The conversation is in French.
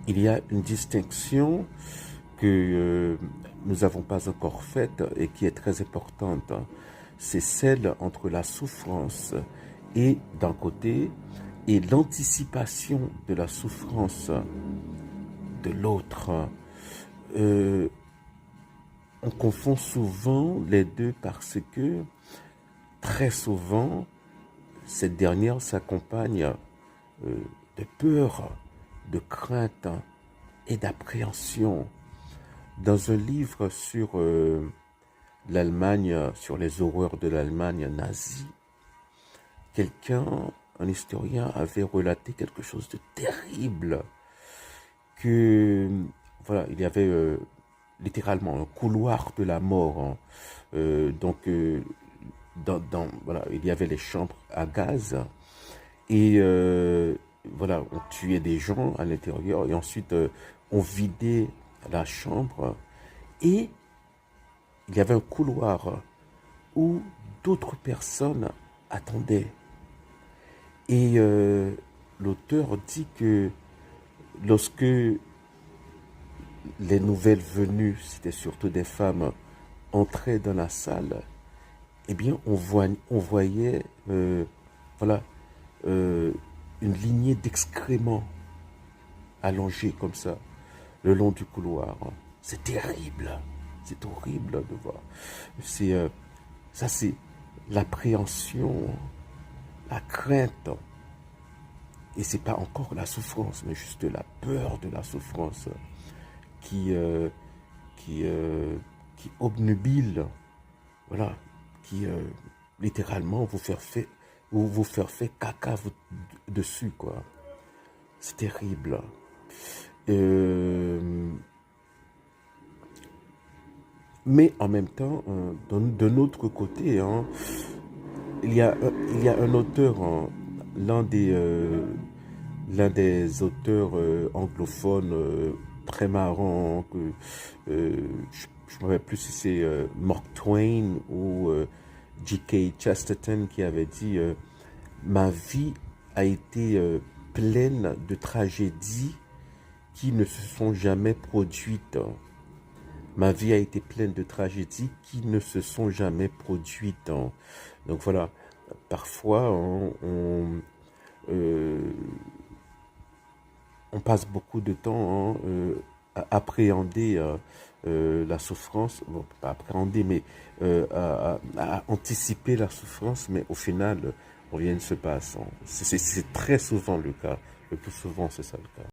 il y a une distinction que nous n'avons pas encore faite et qui est très importante. C'est celle entre la souffrance et d'un côté et l'anticipation de la souffrance de l'autre. Euh, on confond souvent les deux parce que très souvent, cette dernière s'accompagne de peur, de crainte et d'appréhension. Dans un livre sur l'Allemagne, sur les horreurs de l'Allemagne nazie, quelqu'un, un historien, avait relaté quelque chose de terrible, que voilà, il y avait littéralement un couloir de la mort. Hein. Voilà, il y avait les chambres à gaz et voilà, on tuait des gens à l'intérieur et ensuite on vidait la chambre et il y avait un couloir où d'autres personnes attendaient. Et l'auteur dit que lorsque les nouvelles venues, c'était surtout des femmes, entraient dans la salle, eh bien, on voyait voilà, une lignée d'excréments allongés comme ça, le long du couloir. C'est terrible. C'est horrible de voir. C'est ça, c'est l'appréhension, la crainte. Et c'est pas encore la souffrance, mais juste la peur de la souffrance qui, euh, qui, euh, qui obnubile, voilà, qui littéralement vous faire fait caca dessus, quoi. C'est terrible. Euh, mais en même temps, d'un autre côté, hein, il y a un auteur, hein, l'un l'un des auteurs anglophones très marrant, que je ne me rappelle plus si c'est Mark Twain ou G.K. Chesterton qui avait dit ma vie a été pleine de tragédies qui ne se sont jamais produites. Ma vie a été pleine de tragédies qui ne se sont jamais produites. Donc voilà, parfois euh, on passe beaucoup de temps à appréhender la souffrance, bon, pas appréhender, mais à anticiper la souffrance, mais au final, rien ne se passe. C'est très souvent le cas. Le plus souvent, c'est ça le cas.